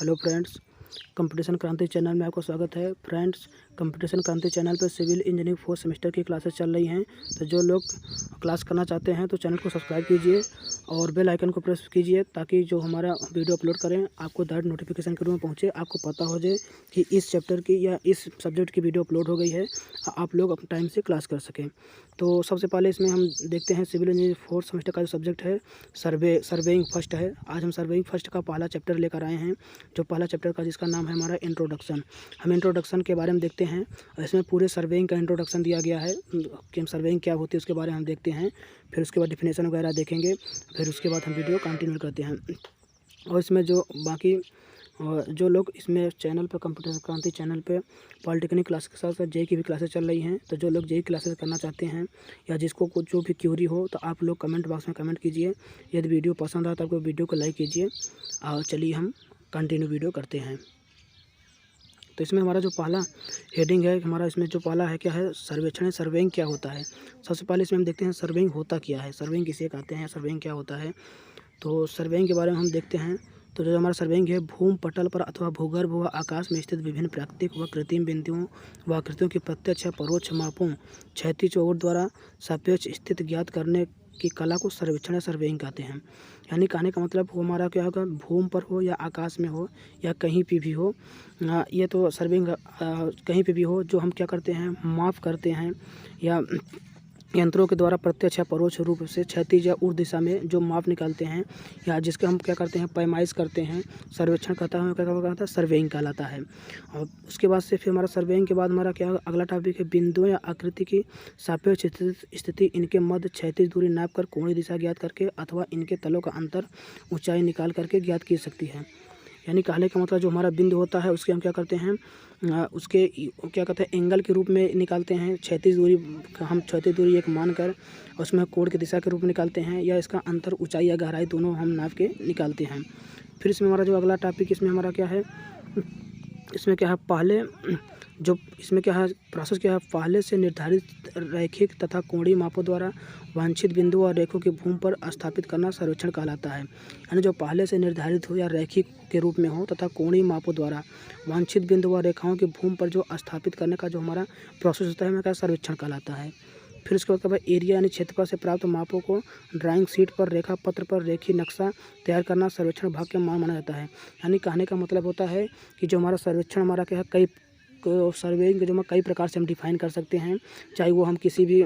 Hello friends, competition क्रांति channel में आपका स्वागत है। फ्रेंड्स, कंपटीशन क्रांति चैनल पर सिविल इंजीनियरिंग 4th सेमेस्टर की क्लासेस चल रही हैं। तो जो लोग क्लास करना चाहते हैं तो चैनल को सब्सक्राइब कीजिए और बेल आइकन को प्रेस कीजिए ताकि जो हमारा वीडियो अपलोड करें आपको डायरेक्ट नोटिफिकेशन के रूप में पहुँचे, आपको पता हो जाए कि इस चैप्टर की या इस सब्जेक्ट की वीडियो अपलोड हो गई है, आप लोग अपने टाइम से क्लास कर सकें। तो सबसे पहले इसमें हम देखते हैं सिविल इंजीनियरिंग 4th सेमेस्टर का जो सब्जेक्ट है सर्वेइंग फर्स्ट है। आज हम सर्वेइंग फर्स्ट का पहला चैप्टर लेकर आए हैं, जो पहला चैप्टर का जिसका नाम है हमारा इंट्रोडक्शन। हम इंट्रोडक्शन के बारे में देखते हैं और इसमें पूरे सर्वेइंग का इंट्रोडक्शन दिया गया है कि सर्वेइंग क्या होती है उसके बारे में हम देखते हैं। फिर उसके बाद डिफिनेशन वगैरह देखेंगे, फिर उसके बाद हम वीडियो कंटिन्यू करते हैं। और इसमें जो बाकी और जो लोग इसमें चैनल पर कंप्यूटर क्रांति चैनल पे पॉलिटेक्निक क्लास के साथ साथ जेई की भी क्लासेस चल रही हैं। तो जो लोग जेई क्लासेस करना चाहते हैं या जिसको कुछ जो भी क्यूरी हो तो आप लोग कमेंट बॉक्स में कमेंट कीजिए। यदि वीडियो पसंद आए तो आपको वीडियो को लाइक कीजिए। और चलिए हम कंटिन्यू वीडियो करते हैं। तो इसमें हमारा जो पहला हेडिंग है हमारा, इसमें जो पहला है क्या है, सर्वेक्षण है। सर्वेइंग क्या होता है, सबसे पहले इसमें हम देखते हैं सर्वेइंग होता क्या है, सर्वेइंग किसे कहते हैं, सर्वेइंग क्या होता है। तो सर्वेइंग के बारे में हम देखते हैं। तो जो हमारा सर्वेइंग है, भूमि पटल पर अथवा भूगर्भ व आकाश में स्थित विभिन्न प्राकृतिक व कृत्रिम बिंदुओं व आकृतियों की प्रत्यक्ष या परोक्ष मापों, क्षैतिज और द्वारा सापेक्ष स्थिति ज्ञात करने की कला को सर्वेक्षण या सर्वेइंग कहते हैं। यानी कहने का मतलब वो हमारा क्या होगा, भूमि पर हो या आकाश में हो या कहीं पे भी हो, ये तो सर्वेइंग कहीं पे भी हो, जो हम क्या करते हैं माप करते हैं या यंत्रों के द्वारा प्रत्यक्ष या परोक्ष रूप से क्षैतिज या ऊर्ध्व दिशा में जो माप निकालते हैं या जिसके हम क्या करते हैं पैमाइश करते हैं, सर्वेक्षण करता है, क्या कहता है सर्वेइंग कहलाता है। और उसके बाद से फिर हमारा सर्वेइंग के बाद हमारा क्या अगला टॉपिक है, बिंदुओं या आकृति की सापेक्ष स्थिति, इनके मध्य क्षैतिज दूरी नाप कर कोणीय दिशा ज्ञात करके अथवा इनके तलों का अंतर ऊंचाई निकाल करके ज्ञात की सकती है। यानी कहने का मतलब जो हमारा बिंदु होता है उसके हम क्या करते हैं, उसके क्या कहते हैं एंगल के रूप में निकालते हैं। क्षैतिज दूरी हम क्षैतिज दूरी एक मानकर उसमें कोण की दिशा के रूप में निकालते हैं, या इसका अंतर ऊंचाई या गहराई दोनों हम नाप के निकालते हैं। फिर इसमें हमारा जो अगला टॉपिक इसमें हमारा क्या है, इसमें क्या है पहले जो इसमें क्या है प्रोसेस क्या है, पहले से निर्धारित रैखिक तथा कोणीय मापों द्वारा वांछित बिंदु और रेखों की भूमि पर स्थापित करना सर्वेक्षण कहलाता है। यानी जो पहले से निर्धारित हो या रैखिक के रूप में हो तथा कोणीय मापों द्वारा वांछित बिंदु और रेखाओं की भूमि पर जो स्थापित करने का जो हमारा प्रोसेस होता है, क्या सर्वेक्षण कहलाता है। फिर उसके बाद एरिया यानी क्षेत्रफल से प्राप्त मापों को ड्राइंग शीट पर रेखा पत्र पर रेखीय नक्शा तैयार करना सर्वेक्षण भाग के माना जाता है। यानी कहने का मतलब होता है कि जो हमारा सर्वेक्षण हमारा क्या है, कई सर्वेइंग के जो हम कई प्रकार से हम डिफाइन कर सकते हैं। चाहे वो हम किसी भी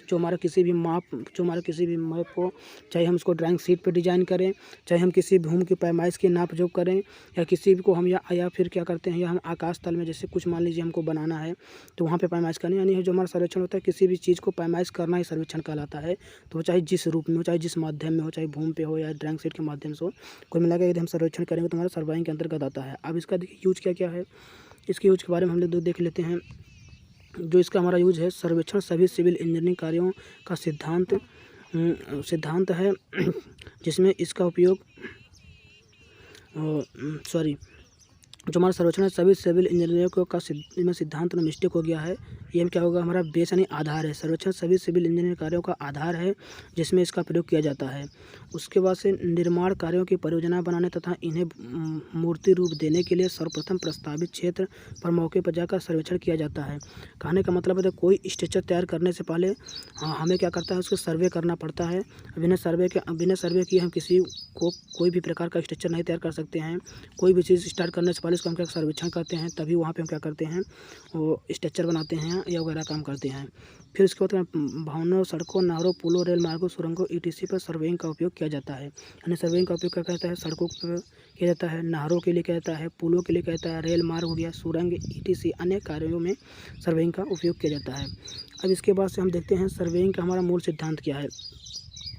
जो हमारा किसी भी मैप को, चाहे हम उसको ड्राइंग शीट पे डिजाइन करें, चाहे हम किसी भूमि की पैमाइश की नाप जोख करें, या किसी भी को हम या फिर क्या करते हैं या हम आकाश तल में जैसे कुछ मान लीजिए हमको बनाना है तो वहाँ पे पैमाइश करनी। यानी जो हमारा सर्वेक्षण होता है किसी भी चीज़ को पैमाइश करना ही सर्वेक्षण कहलाता है। तो वो चाहे जिस रूप में हो, चाहे जिस माध्यम में हो, चाहे भूमि पे हो या ड्राइंग शीट के माध्यम से हो, कोई मिला के यदि हम सर्वेक्षण करेंगे तो हमारा सर्वेइंग के अंतर्गत आता है। अब इसका देखिए यूज क्या क्या है, इसके यूज के बारे में हम लोग देख लेते हैं। जो इसका हमारा यूज है, सर्वेक्षण सभी सिविल इंजीनियरिंग कार्यों का सिद्धांत है जिसमें इसका उपयोग जो हमारा सर्वेक्षण है सभी सिविल इंजीनियरों का में सिद्धांत में मिस्टेक हो गया है। ये क्या होगा, हमारा बेस यानी आधार है। सर्वेक्षण सभी सिविल इंजीनियरिंग कार्यों का आधार है जिसमें इसका प्रयोग किया जाता है। उसके बाद से निर्माण कार्यों की परियोजना बनाने तथा इन्हें मूर्ति रूप देने के लिए सर्वप्रथम प्रस्तावित क्षेत्र पर मौके पर जाकर सर्वेक्षण किया जाता है। कहने का मतलब है कोई स्ट्रक्चर तैयार करने से पहले हमें क्या करता है, उसको सर्वे करना पड़ता है। बिना सर्वे किए हम किसी को कोई भी प्रकार का स्ट्रक्चर नहीं तैयार कर सकते हैं। कोई भी चीज़ स्टार्ट करने से पहले इसको हम क्या सर्वेक्षण करते हैं, तभी वहाँ पे हम क्या करते हैं वो स्ट्रक्चर बनाते हैं या वगैरह काम करते हैं। फिर उसके बाद भवनों, सड़कों, नहरों, पुलों, रेल मार्गों, सुरंगों ईटीसी पर सर्वेइंग का उपयोग किया जाता है। यानी सर्वेइंग का उपयोग क्या कहता है, सड़कों पर किया जाता है, नहरों के लिए किया जाता है, पुलों के लिए कहता है, रेल मार्ग हो गया, सुरंग ईटीसी अन्य कार्यों में सर्वेइंग का उपयोग किया जाता है। अब इसके बाद से हम देखते हैं सर्वेइंग का हमारा मूल सिद्धांत क्या है।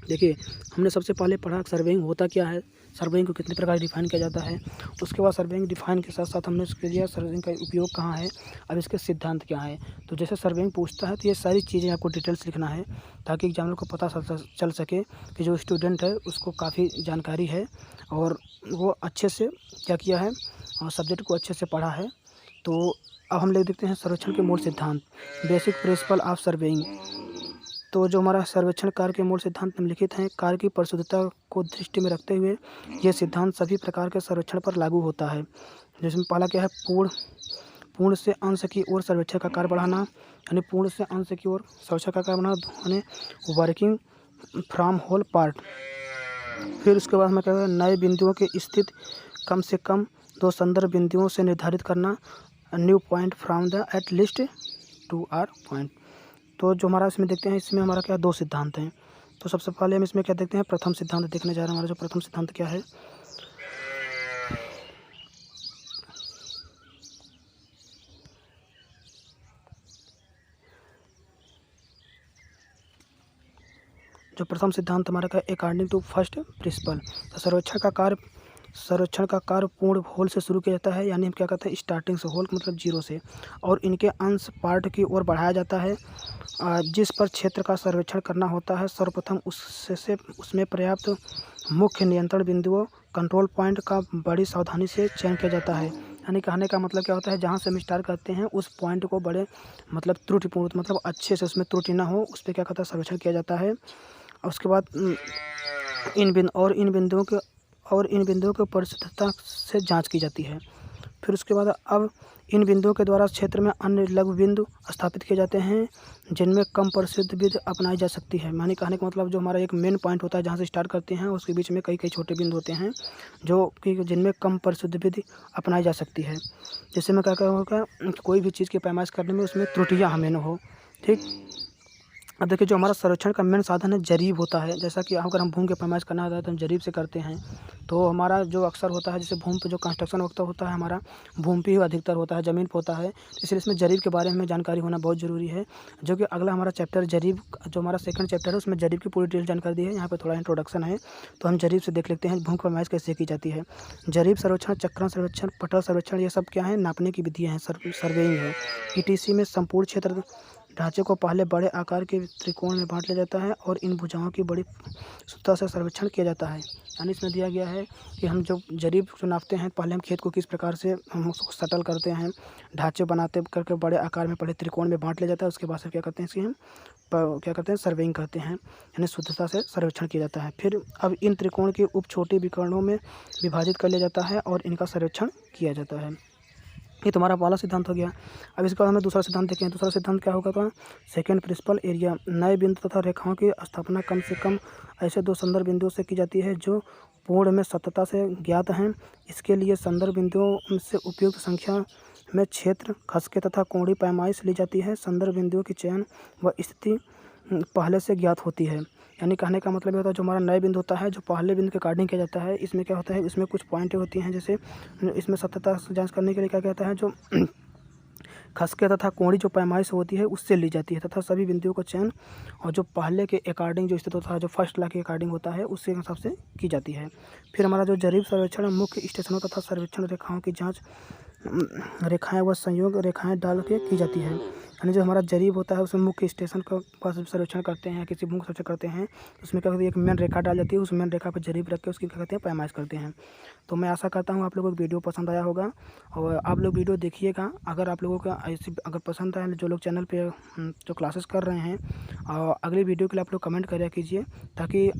देखिए हमने सबसे पहले पढ़ा सर्वेइंग होता क्या है, सर्वेइंग को कितने प्रकार डिफाइन किया जाता है। उसके बाद सर्वेइंग डिफाइन के साथ साथ हमने उसके लिए सर्वेइंग का उपयोग कहाँ है, अब इसके सिद्धांत क्या है। तो जैसे सर्वेइंग पूछता है तो ये सारी चीज़ें आपको डिटेल्स लिखना है ताकि एग्जामिनर को पता चल सके कि जो स्टूडेंट है उसको काफ़ी जानकारी है और वो अच्छे से क्या किया है और सब्जेक्ट को अच्छे से पढ़ा है। तो अब हम ले देखते हैं सर्वेक्षण के मूल सिद्धांत, बेसिक प्रिंसिपल ऑफ सर्वेइंग। तो जो हमारा सर्वेक्षण कार्य के मूल सिद्धांत निम्नलिखित हैं। कार्य की परिशुद्धता को दृष्टि में रखते हुए ये सिद्धांत सभी प्रकार के सर्वेक्षण पर लागू होता है। जिसमें पहला क्या है, पूर्ण से अंश की ओर सर्वेक्षण का कार्य बढ़ाना, यानी पूर्ण से अंश की ओर सर्वेक्षण का कार्य बढ़ाना, यानी वर्किंग फ्रॉम होल पार्ट। फिर उसके बाद हमें क्या है, नए बिंदुओं की स्थिति कम से कम 2 संदर्भ बिंदुओं से निर्धारित करना, new point from the eight list 2 are point. तो जो हमारा इसमें देखते हैं, इसमें हमारा क्या 2 सिद्धांत हैं। तो सबसे पहले हम इसमें क्या देखते हैं, प्रथम सिद्धांत देखने जा रहे हैं। हमारा जो प्रथम सिद्धांत क्या है, जो प्रथम सिद्धांत हमारा का अकॉर्डिंग टू फर्स्ट प्रिंसिपल। तो सर्वेक्षण का कार्य पूर्ण होल से शुरू किया जाता है, यानी हम क्या कहते हैं, स्टार्टिंग से, होल मतलब 0 से, और इनके अंश पार्ट की ओर बढ़ाया जाता है। जिस पर क्षेत्र का सर्वेक्षण करना होता है, सर्वप्रथम उसमें पर्याप्त मुख्य नियंत्रण बिंदुओं कंट्रोल पॉइंट का बड़ी सावधानी से चयन किया जाता है। यानी कहने का मतलब क्या होता है, जहाँ से हम स्टार्ट करते हैं उस पॉइंट को बड़े मतलब त्रुटिपूर्ण, मतलब अच्छे से उसमें त्रुटि ना हो, उस पर क्या कहता है, सर्वेक्षण किया जाता है। और उसके बाद इन बिंदुओं की परिशुद्धता से जांच की जाती है। फिर उसके बाद अब इन बिंदुओं के द्वारा क्षेत्र में अन्य लघु बिंदु स्थापित किए जाते हैं जिनमें कम परिशुद्ध विधि अपनाई जा सकती है। माने कहने का मतलब जो हमारा एक मेन पॉइंट होता है जहाँ से स्टार्ट करते हैं, उसके बीच में कई कई छोटे बिंदु होते हैं जो कि जिनमें कम परिशुद्ध विधि अपनाई जा सकती है। जैसे मैं क्या होगा, कोई भी चीज़ की पैमाइश करने में उसमें त्रुटियाँ हमें न हो। ठीक, अब देखिए जो हमारा सर्वेक्षण का मेन साधन है जरीब होता है। जैसा कि अगर हम भूमि की पैमाइश करना होता है तो हम जरीब से करते हैं। तो हमारा जो अक्सर होता है, जैसे भूमि पे जो कंस्ट्रक्शन वक्त होता है हमारा भूमि पे ही अधिकतर होता है, ज़मीन पे होता है, इसलिए इसमें जरीब के बारे में जानकारी होना बहुत ज़रूरी है। जो कि अगला हमारा चैप्टर जरीब, जो हमारा सेकंड चैप्टर है, उसमें जरीब की पूरी डिटेल जानकारी दी है। यहाँ पर थोड़ा इंट्रोडक्शन है, तो हम जरीब से देख लेते हैं भूमि की पैमाइश कैसे की जाती है। जरीब सर्वेक्षण, चक्रण सर्वेक्षण, पटल सर्वेक्षण, ये सब क्या है, नापने की विधियाँ हैं, सर्वेइंग है। ईटीसी में संपूर्ण क्षेत्र ढांचे को पहले बड़े आकार के त्रिकोण में बांट लिया जाता है और इन भुजाओं की बड़ी शुद्धता से सर्वेक्षण किया जाता है। यानी इसमें दिया गया है कि हम जो जरीब को नापते हैं, पहले हम खेत को किस प्रकार से हम उसको सटल करते हैं, ढांचे बनाते करके बड़े आकार में पहले त्रिकोण में बांट लिया जाता है। उसके बाद से क्या करते हैं, इसकी हम क्या करते हैं, सर्वेइंग करते हैं, यानी शुद्धता से सर्वेक्षण किया जाता है। फिर अब इन त्रिकोण के उप छोटे विकर्णों में विभाजित कर लिया जाता है और इनका सर्वेक्षण किया जाता है। ये तुम्हारा पहला सिद्धांत हो गया। अब इसके बाद हमें दूसरा सिद्धांत देखें। दूसरा सिद्धांत क्या होगा, तो सेकेंड प्रिंसिपल एरिया। नए बिंदु तथा रेखाओं की स्थापना कम से कम ऐसे 2 संदर्भ बिंदुओं से की जाती है जो पूर्ण में सत्यता से ज्ञात हैं। इसके लिए संदर्भ बिंदुओं से उपयुक्त संख्या में क्षेत्र, खसके तथा कोणीय पैमाइश ली जाती है। संदर्भ बिंदुओं की चयन व स्थिति पहले से ज्ञात होती है। यानी कहने का मतलब ये होता है, जो हमारा नए बिंदु होता है, जो पहले बिंदु के अकॉर्डिंग किया जाता है, इसमें क्या होता है, इसमें कुछ पॉइंटें होती हैं। जैसे इसमें सत्यता जांच करने के लिए क्या कहता है, जो खसके तथा कोणीय जो पैमाइश होती है उससे ली जाती है, तथा सभी बिंदुओं का चयन और जो पहले के अकॉर्डिंग जो स्थित होता है, जो फर्स्ट लॉ के अकॉर्डिंग होता है, उसके हिसाब से की जाती है। फिर हमारा जो जरीब सर्वेक्षण मुख्य स्टेशनों तथा सर्वेक्षण रेखाओं की जाँच रेखाएं व संयोग रेखाएं डाल के की जाती है। यानी जो हमारा जरीब होता है उसमें मुख्य स्टेशन का पास सर्वेक्षण करते हैं, किसी भूमि सर्वेक्षण करते हैं, उसमें क्या होती है, एक मेन रेखा डाल जाती है, उस मेन रेखा पर जरीब रख के उसकी क्या कहते हैं, पैमाइश करते हैं। तो मैं आशा करता हूँ आप लोगों को वीडियो पसंद आया होगा और आप लोग वीडियो देखिएगा। अगर आप लोगों का ऐसी अगर पसंद आए, जो लोग चैनल पे जो क्लासेस कर रहे हैं, अगली वीडियो के लिए आप लोग कमेंट करा कीजिए, ताकि